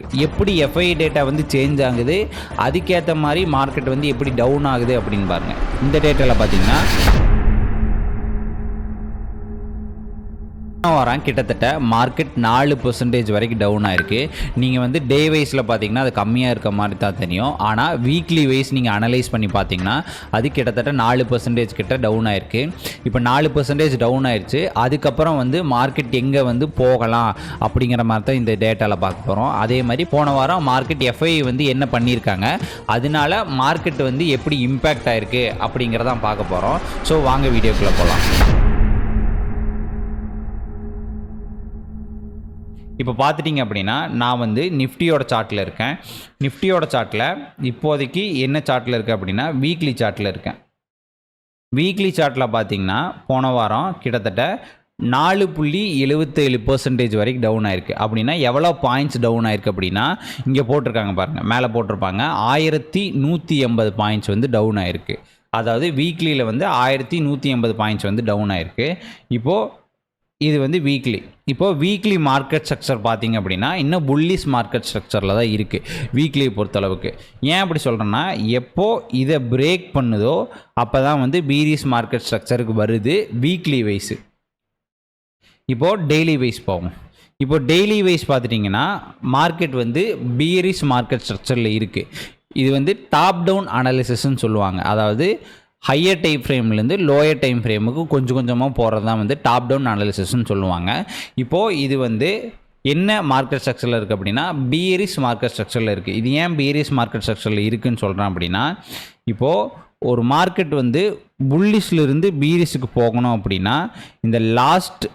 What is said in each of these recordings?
எப்படி FI data வந்து change ஆகுது, அதுக்கேற்ற மாதிரி மார்க்கெட் வந்து எப்படி டவுன் ஆகுது அப்படின்னு பாருங்கள். இந்த டேட்டாவில் பார்த்தீங்கன்னா வரான் கிட்டத்தட்ட மார்க்கெட் 4% வரைக்கும் டவுன் ஆயிருக்கு. நீங்கள் வந்து டே வைஸில் பார்த்தீங்கன்னா அது கம்மியாக இருக்க மாதிரி தான் தெரியும். ஆனால் வீக்லி வைஸ் நீங்கள் அனலைஸ் பண்ணி பார்த்தீங்கன்னா அது கிட்டத்தட்ட 4% கிட்ட டவுன் ஆயிருக்கு. இப்போ 4% டவுன் ஆயிடுச்சு. அதுக்கப்புறம் வந்து மார்க்கெட் எங்கே வந்து போகலாம் அப்படிங்கிற மாதிரி தான் இந்த டேட்டாவில் பார்க்க போகிறோம். அதே மாதிரி போன வாரம் மார்க்கெட் எஃப்ஐ வந்து என்ன பண்ணியிருக்காங்க, அதனால மார்க்கெட் வந்து எப்படி இம்பேக்ட் ஆயிருக்கு அப்படிங்கிறதான் பார்க்க போகிறோம். ஸோ வாங்க வீடியோக்குள்ளே போகலாம். இப்போ பார்த்துட்டிங்க அப்படின்னா நான் வந்து நிஃப்டியோட சார்ட்டில் இருக்கேன். நிஃப்டியோட சார்ட்டில் இப்போதைக்கு என்ன சார்ட்டில் இருக்குது அப்படின்னா வீக்லி சார்ட்டில் இருக்கேன். வீக்லி சார்ட்டில் பார்த்தீங்கன்னா போன வாரம் கிட்டத்தட்ட 4.77% வரைக்கும் டவுன் ஆயிருக்கு. அப்படின்னா எவ்வளோ பாயிண்ட்ஸ் டவுன் ஆயிருக்கு அப்படின்னா இங்கே போட்டிருக்காங்க பாருங்கள், மேலே போட்டிருப்பாங்க 1180 பாயிண்ட்ஸ் வந்து டவுன் ஆயிருக்கு. அதாவது வீக்லியில் வந்து 1180 பாயிண்ட்ஸ் வந்து டவுன் ஆயிருக்கு. இப்போது இது வந்து வீக்லி. இப்போது வீக்லி மார்க்கெட் ஸ்ட்ரக்சர் பார்த்திங்க அப்படின்னா இன்னும் புல்லிஷ் மார்க்கெட் ஸ்ட்ரக்சரில் தான் இருக்குது வீக்லியை பொறுத்தளவுக்கு. ஏன் அப்படி சொல்கிறேன்னா, எப்போ இதை பிரேக் பண்ணுதோ அப்போ தான் வந்து பீரிஷ் மார்க்கெட் ஸ்ட்ரக்சருக்கு வருது வீக்லி வைஸு. இப்போது டெய்லி வைஸ் போகும். இப்போ டெய்லி வைஸ் பார்த்துட்டிங்கன்னா மார்க்கெட் வந்து பீரிஷ் மார்க்கெட் ஸ்ட்ரக்சரில் இருக்குது. இது வந்து டாப் டவுன் அனாலிசிஸ்ன்னு சொல்லுவாங்க. அதாவது ஹையர் டைம் ஃப்ரேம்லேருந்து லோயர் டைம் ஃப்ரேமுக்கு கொஞ்சம் கொஞ்சமாக போகிறது தான் வந்து டாப் டவுன் அனாலிசிஸ்ன்னு சொல்லுவாங்க. இப்போது இது வந்து என்ன மார்க்கெட் ஸ்ட்ரக்சரில் இருக்குது அப்படின்னா பீரிஷ் மார்க்கெட் ஸ்ட்ரக்சரில் இருக்குது. இது ஏன் பீரிஷ் மார்க்கெட் ஸ்ட்ரக்சரில் இருக்குதுன்னு சொல்கிறேன் அப்படின்னா, இப்போது ஒரு மார்க்கெட் வந்து புல்லிஷ்லேருந்து பீரிஷுக்கு போகணும் அப்படின்னா இந்த லாஸ்ட்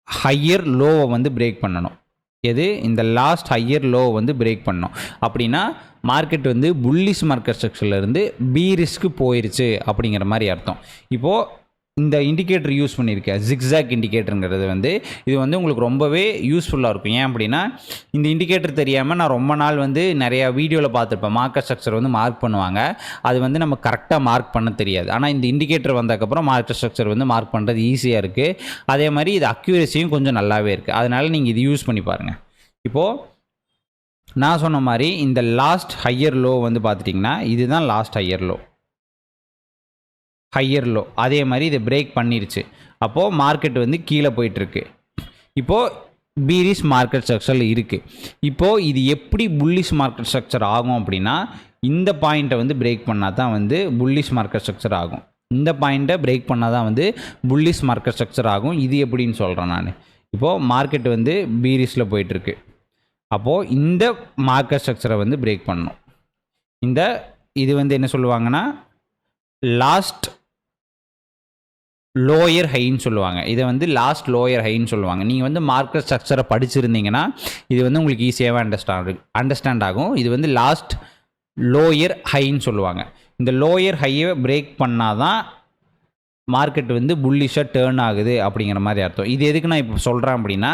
ஹையர் லோவை வந்து பிரேக் பண்ணணும். எது? இந்த லாஸ்ட் ஹையர் லோ வந்து பிரேக் பண்ணணும். அப்படின்னா மார்க்கெட் வந்து புல்லிஷ் மார்க்கெட் ஸ்ட்ரக்சர்லேருந்து பீரிஷ்க்கு போயிருச்சு அப்படிங்கிற மாதிரி அர்த்தம். இப்போது இந்த இண்டிகேட்டர் யூஸ் பண்ணியிருக்கேன், ஜிக்ஸாக் இண்டிகேட்டருங்கிறது வந்து இது வந்து உங்களுக்கு ரொம்பவே யூஸ்ஃபுல்லாக இருக்கும். ஏன் அப்படின்னா இந்த இண்டிகேட்டர் தெரியாமல் நான் ரொம்ப நாள் வந்து நிறையா வீடியோவில் பார்த்துருப்பேன். மார்க்கெட் ஸ்ட்ரக்சர் வந்து மார்க் பண்ணுவாங்க, அது வந்து நம்ம கரெக்டாக மார்க் பண்ண தெரியாது. ஆனால் இந்த இண்டிகேட்டர் வந்ததுக்கப்புறம் மார்க்கெட் ஸ்ட்ரக்சர் வந்து மார்க் பண்ணுறது ஈஸியாக இருக்குது. அதே மாதிரி இது அக்யூரேசியும் கொஞ்சம் நல்லாவே இருக்குது. அதனால் நீங்கள் இது யூஸ் பண்ணி பாருங்கள். இப்போது நான் சொன்ன மாதிரி இந்த லாஸ்ட் ஹையர் லோ வந்து பார்த்துட்டிங்கன்னா இதுதான் லாஸ்ட் ஹையர் லோ. அதே மாதிரி இதை பிரேக் பண்ணிருச்சு. அப்போது மார்க்கெட் வந்து கீழே போயிட்டுருக்கு. இப்போது பீரிஷ் மார்க்கெட் ஸ்ட்ரக்சரில் இருக்குது. இப்போது இது எப்படி புல்லிஷ் மார்க்கெட் ஸ்ட்ரக்சர் ஆகும் அப்படின்னா இந்த பாயிண்ட்டை வந்து பிரேக் பண்ணால் தான் வந்து புல்லிஷ் மார்க்கெட் ஸ்ட்ரக்சர் ஆகும். இந்த பாயிண்ட்டை பிரேக் பண்ணால் தான் வந்து புல்லிஷ் மார்க்கெட் ஸ்ட்ரக்சர் ஆகும். இது எப்படின்னு சொல்கிறேன் நான். இப்போது மார்க்கெட் வந்து பீரிஷில் போயிட்டுருக்கு. அப்போது இந்த மார்க்கெட் ஸ்ட்ரக்சரை வந்து பிரேக் பண்ணணும். இது வந்து என்ன சொல்லுவாங்கன்னா லாஸ்ட் லோயர் ஹைன்னு சொல்லுவாங்க. இதை வந்து லாஸ்ட் லோயர் ஹைன்னு சொல்லுவாங்க. நீங்கள் வந்து மார்க்கெட் ஸ்ட்ரக்சரை படிச்சிருந்தீங்கன்னா இது வந்து உங்களுக்கு ஈஸியாகவே அண்டர்ஸ்டாண்ட் ஆகும். இது வந்து லாஸ்ட் லோயர் ஹைன்னு சொல்லுவாங்க. இந்த லோயர் ஹையை பிரேக் பண்ணால் தான் மார்க்கெட் வந்து புல்லிஷாக டேர்ன் ஆகுது அப்படிங்கிற மாதிரி அர்த்தம். இது எதுக்கு நான் இப்போ சொல்கிறேன் அப்படின்னா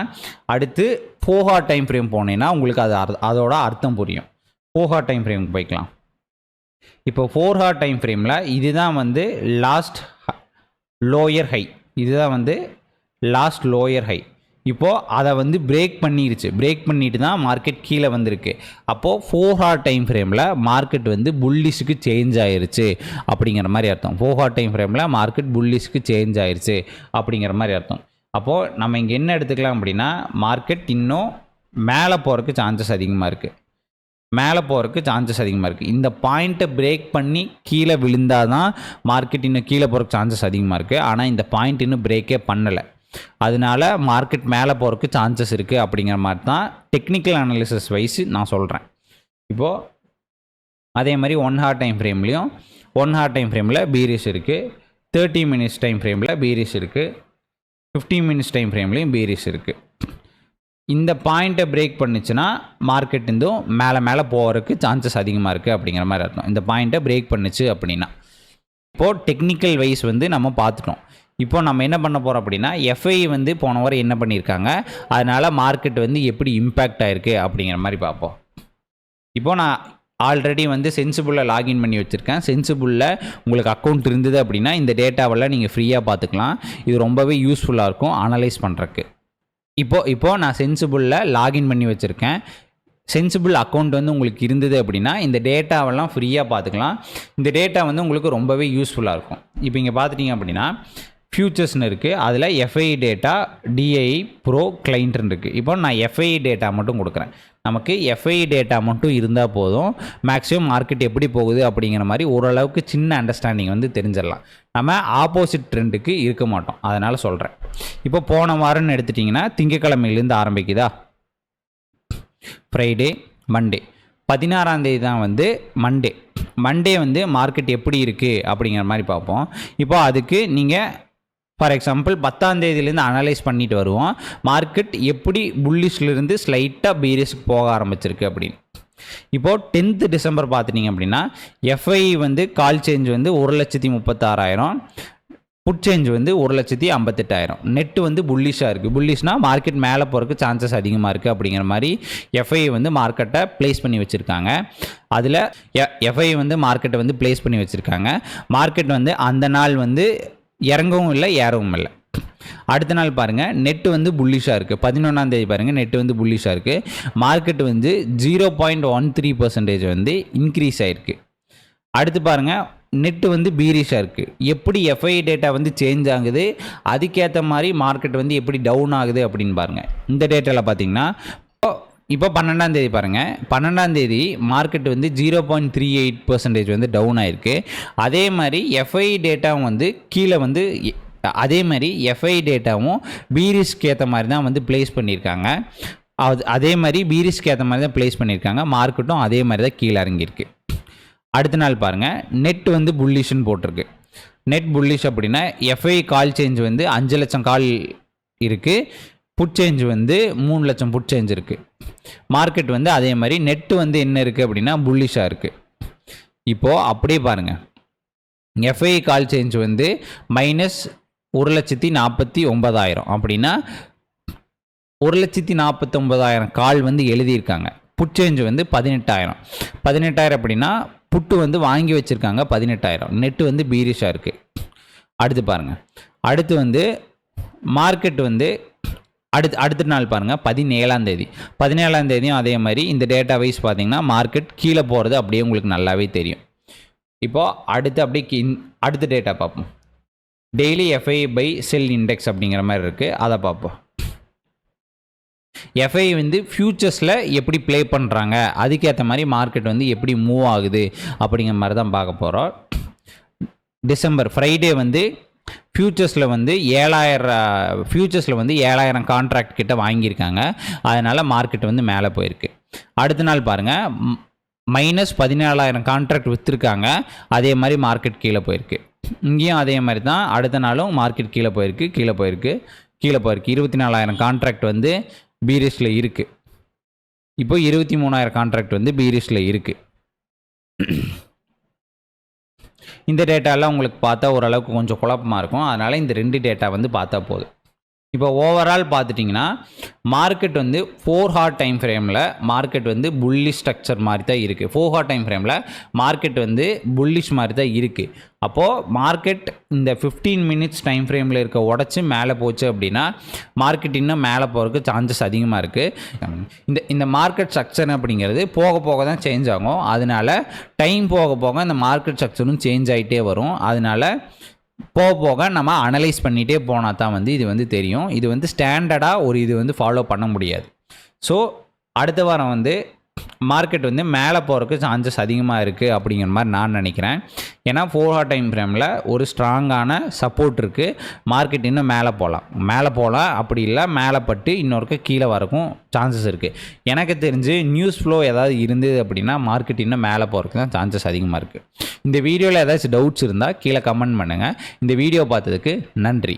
அடுத்து 4 ஹார் டைம் ஃப்ரேம் போனீங்கன்னா உங்களுக்கு அதோட அர்த்தம் புரியும். 4 ஹார் டைம் ஃப்ரேமுக்கு போய்க்கலாம். இப்போ 4 ஹார் டைம் ஃப்ரேமில் இதுதான் வந்து லாஸ்ட் லோயர் ஹை. இதுதான் வந்து லாஸ்ட் லோயர் ஹை. இப்போது அதை வந்து பிரேக் பண்ணிட்டு தான் மார்க்கெட் கீழே வந்திருக்கு. அப்போது 4 ஹார் டைம் ஃப்ரேமில் மார்க்கெட் வந்து புல்லிஷுக்கு சேஞ்ச் ஆயிருச்சு அப்படிங்கிற மாதிரி அர்த்தம். 4 ஹார் டைம் ஃப்ரேமில் மார்க்கெட் புல்லிஷுக்கு சேஞ்ச் ஆயிருச்சு அப்படிங்கிற மாதிரி அர்த்தம். அப்போது நம்ம இங்கே என்ன எடுத்துக்கலாம் அப்படின்னா மார்க்கெட் இன்னும் மேலே போகிறதுக்கு சான்சஸ் அதிகமாக இருக்குது. இந்த பாயிண்ட்டை பிரேக் பண்ணி கீழே விழுந்தால் தான் மார்க்கெட் இன்னும் கீழே போகிறதுக்கு சான்சஸ் அதிகமாக இருக்குது. ஆனால் இந்த பாயிண்ட் இன்னும் பிரேக்கே பண்ணலை. அதனால மார்க்கெட் மேலே போகிறதுக்கு சான்சஸ் இருக்குது அப்படிங்கிற மாதிரி தான் டெக்னிக்கல் அனாலிசிஸ் வைஸ் நான் சொல்கிறேன். இப்போது அதே மாதிரி 1 ஹார் டைம் ஃப்ரேம்லேயும் 1 ஹார் டைம் ஃப்ரேமில் பீரிஷ் இருக்குது, 30 மினிட்ஸ் டைம் ஃப்ரேமில் பீரிஷ் இருக்குது, 15 மினிட்ஸ் டைம் ஃப்ரேம்லேயும் பீரிஷ் இருக்குது. இந்த பாயிண்ட்டை பிரேக் பண்ணிச்சுன்னா மார்க்கெட் இன்னும் மேலே போகிறதுக்கு சான்சஸ் அதிகமாக இருக்குது அப்படிங்கிற மாதிரி அர்த்தம். இந்த பாயிண்ட்டை பிரேக் பண்ணிச்சு அப்படின்னா இப்போது டெக்னிக்கல் வைஸ் வந்து நம்ம பார்த்துட்டோம். இப்போ நம்ம என்ன பண்ண போகிறோம் அப்படின்னா எஃப்ஐ வந்து போன வாரம் என்ன பண்ணியிருக்காங்க, அதனால் மார்க்கெட் வந்து எப்படி இம்பேக்ட் ஆகிருக்கு அப்படிங்கிற மாதிரி பார்ப்போம். இப்போ நான் ஆல்ரெடி வந்து சென்சிபிளில் லாகின் பண்ணி வச்சுருக்கேன். சென்சிபிளில் உங்களுக்கு அக்கௌண்ட் இருந்தது அப்படின்னா இந்த டேட்டாவெல்லாம் நீங்கள் ஃப்ரீயாக பார்த்துக்கலாம். இது ரொம்பவே யூஸ்ஃபுல்லாக இருக்கும் அனலைஸ் பண்ணுறதுக்கு. இப்போது நான் சென்சிபிளில் லாகின் பண்ணி வச்சுருக்கேன். சென்சிபிள் அக்கௌண்ட் வந்து உங்களுக்கு இருந்தது அப்படின்னா இந்த டேட்டாவெல்லாம் ஃப்ரீயாக பார்த்துக்கலாம். இந்த டேட்டா வந்து உங்களுக்கு ரொம்பவே யூஸ்ஃபுல்லாக இருக்கும். இப்போ இங்கே பார்த்துட்டிங்க அப்படின்னா ஃபியூச்சர்ஸ்னு இருக்குது, அதில் எஃப்ஐ டேட்டா, டிஐ ப்ரோ, கிளைண்ட்னு இருக்குது. இப்போ நான் எஃப்ஐ டேட்டா மட்டும் கொடுக்குறேன். நமக்கு எஃப்ஐ டேட்டா மட்டும் இருந்தால் போதும், மேக்ஸிமம் மார்க்கெட் எப்படி போகுது அப்படிங்கிற மாதிரி ஓரளவுக்கு சின்ன அண்டர்ஸ்டாண்டிங் வந்து தெரிஞ்சிடலாம். நம்ம ஆப்போசிட் ட்ரெண்டுக்கு இருக்க மாட்டோம், அதனால் சொல்கிறேன். இப்போ போன வாரம்னு எடுத்துட்டிங்கன்னா திங்கக்கிழமையிலேருந்து ஆரம்பிக்குதா, ஃப்ரைடே, மண்டே, 16ஆம் தேதி தான் வந்து மண்டே வந்து மார்க்கெட் எப்படி இருக்குது அப்படிங்கிற மாதிரி பார்ப்போம். இப்போ அதுக்கு நீங்கள் ஃபார் எக்ஸாம்பிள் 10ஆம் தேதியிலேருந்து அனலைஸ் பண்ணிட்டு வருவோம், மார்க்கெட் எப்படி புல்லிஷ்லேருந்து ஸ்லைட்டாக பீரிஸ்க்கு போக ஆரம்பிச்சிருக்கு அப்படின்னு. இப்போது 10th டிசம்பர் பார்த்துட்டிங்க அப்படின்னா எஃப்ஐ வந்து கால் சேஞ்ச் வந்து 1,36,000, புட் சேஞ்ச் வந்து 1,58,000. நெட்டு வந்து புல்லிஷாக இருக்குது. புல்லிஷ்னால் மார்க்கெட் மேலே போகிறதுக்கு சான்சஸ் அதிகமாக இருக்குது அப்படிங்கிற மாதிரி எஃப்ஐ வந்து மார்க்கெட்டை ப்ளேஸ் பண்ணி வச்சுருக்காங்க. அதில் எஃப்ஐ வந்து மார்க்கெட்டை வந்து ப்ளேஸ் பண்ணி வச்சுருக்காங்க. மார்க்கெட் வந்து அந்த நாள் வந்து இறங்கவும் இல்லை ஏறவும் இல்லை. அடுத்த நாள் பாருங்கள், நெட்டு வந்து புல்லிஷாக இருக்குது. 11ஆம் தேதி பாருங்கள், நெட்டு வந்து புல்லிஷாக இருக்குது. மார்க்கெட் வந்து 0.13% வந்து இன்க்ரீஸ் ஆகிருக்கு. அடுத்து பாருங்கள், நெட்டு வந்து பீரிஷாக இருக்குது. எப்படி எஃப்ஐ டேட்டா வந்து சேஞ்ச் ஆகுது, அதுக்கேற்ற மாதிரி மார்க்கெட் வந்து எப்படி டவுன் ஆகுது அப்படின்னு பாருங்கள். இந்த டேட்டாவில் பார்த்தீங்கன்னா இப்போ 12ஆம் தேதி பாருங்கள், 12ஆம் தேதி மார்க்கெட் வந்து 0.38% வந்து டவுன் ஆகிருக்கு. அதே மாதிரி எஃப்ஐ டேட்டாவும் வந்து கீழே வந்து அதே மாதிரி எஃப்ஐ டேட்டாவும் பீரிஸ்க்கு ஏற்ற மாதிரி தான் வந்து ப்ளேஸ் பண்ணியிருக்காங்க. அதே மாதிரி பீரிஸ்க்கு ஏற்ற மாதிரி தான் ப்ளேஸ் பண்ணியிருக்காங்க. மார்க்கெட்டும் அதே மாதிரி தான் கீழே இறங்கியிருக்கு. அடுத்த நாள் பாருங்கள், நெட் வந்து புல்லிஷ்னு போட்டிருக்கு. நெட் புல்லிஷ் அப்படின்னா எஃப்ஐ கால் சேஞ்ச் வந்து 5 லட்சம் கால் இருக்குது, புட் சேஞ்ச் வந்து 3 லட்சம் புட் சேஞ்ச் இருக்குது. மார்க்கெட் வந்து அதே மாதிரி நெட்டு வந்து என்ன இருக்குது அப்படின்னா புல்லிஷாக இருக்குது. இப்போது அப்படியே பாருங்கள், எஃப்ஐ கால் சேஞ்ச் வந்து -1,49,000 அப்படின்னா 1,49,000 கால் வந்து எழுதியிருக்காங்க. புட் சேஞ்ச் வந்து 18,000 அப்படின்னா புட்டு வந்து வாங்கி வச்சுருக்காங்க 18,000. நெட்டு வந்து பீரிஷாக இருக்குது. அடுத்து பாருங்கள், அடுத்து வந்து மார்க்கெட் வந்து அடுத்த நாள் பாருங்கள், 17ஆம் தேதி. 17ஆம் தேதியும் அதே மாதிரி இந்த டேட்டா வைஸ் பார்த்தீங்கன்னா மார்க்கெட் கீழே போகிறது அப்படியே உங்களுக்கு நல்லாவே தெரியும். இப்போது அடுத்த டேட்டா பார்ப்போம். Daily FI buy sell index அப்படிங்கிற மாதிரி இருக்குது, அதை பார்ப்போம். எஃப்ஐ வந்து ஃபியூச்சர்ஸில் எப்படி ப்ளே பண்ணுறாங்க, அதுக்கேற்ற மாதிரி மார்க்கெட் வந்து எப்படி மூவ் ஆகுது அப்படிங்கிற மாதிரி தான் பார்க்க போகிறோம். டிசம்பர் ஃப்ரைடே வந்து ஃபியூச்சர்ஸில் வந்து 7,000 கான்ட்ராக்ட் கிட்ட வாங்கியிருக்காங்க. அதனால் மார்க்கெட் வந்து மேலே போயிருக்கு. அடுத்த நாள் பாருங்கள், -14,000 கான்ட்ராக்ட் விற்றுருக்காங்க. அதே மாதிரி மார்க்கெட் கீழே போயிருக்கு. இங்கேயும் அதே மாதிரி தான், அடுத்த நாளும் மார்க்கெட் கீழே போயிருக்கு. 24,000 கான்ட்ராக்ட் வந்து பீரிஷில் இருக்குது. இப்போ 23,000 கான்ட்ராக்ட் வந்து பீரிஷில் இருக்குது. இந்த டேட்டாலாம் உங்களுக்கு பார்த்தா ஓரளவுக்கு கொஞ்சம் குழப்பமாக இருக்கும். அதனால் இந்த 2 டேட்டா வந்து பார்த்தா போதும். இப்போ ஓவரால் பார்த்துட்டிங்கன்னா மார்க்கெட் வந்து 4 ஹார் டைம் ஃப்ரேமில் மார்க்கெட் வந்து புல்லிஷ் ஸ்ட்ரக்சர் மாதிரி தான் இருக்குது. 4 ஹார் டைம் ஃப்ரேமில் மார்க்கெட் வந்து புல்லிஷ் மாதிரி தான் இருக்குது. அப்போது மார்க்கெட் இந்த 15 மினிட்ஸ் டைம் ஃப்ரேமில் இருக்க உடச்சி மேலே போச்சு அப்படின்னா மார்க்கெட் இன்னும் மேலே போகிறதுக்கு சான்சஸ் அதிகமாக இருக்குது. இந்த மார்க்கெட் ஸ்ட்ரக்சர் அப்படிங்கிறது போக போக தான் சேஞ்ச் ஆகும். அதனால் டைம் போக போக இந்த மார்க்கெட் ஸ்ட்ரக்சரும் சேஞ்ச் ஆகிட்டே வரும். அதனால் போக போக நம்ம அனலைஸ் பண்ணிகிட்டே போனால் தான் வந்து இது வந்து தெரியும். இது வந்து ஸ்டாண்டர்டாக ஒரு இது வந்து ஃபாலோ பண்ண முடியாது. ஸோ அடுத்த வாரம் வந்து மார்க்கெட் வந்து மேலே போகிறதுக்கு சான்சஸ் அதிகமாக இருக்குது அப்படிங்கிற மாதிரி நான் நினைக்கிறேன். ஏன்னா 4 ஹார் டைம் ஃப்ரேமில் ஒரு ஸ்ட்ராங்கான சப்போர்ட் இருக்குது. மார்க்கெட் இன்னும் மேலே போகலாம், அப்படி இல்லை மேலே பட்டு இன்னொருக்க கீழே வரக்கும் சான்சஸ் இருக்குது. எனக்கு தெரிஞ்சு நியூஸ் ஃப்ளோ ஏதாவது இருந்தது அப்படின்னா மார்க்கெட் இன்னும் மேலே போகிறதுக்கு தான் சான்சஸ் அதிகமாக இருக்குது. இந்த வீடியோவில் ஏதாச்சும் டவுட்ஸ் இருந்தால் கீழே கமெண்ட் பண்ணுங்கள். இந்த வீடியோ பார்த்ததுக்கு நன்றி.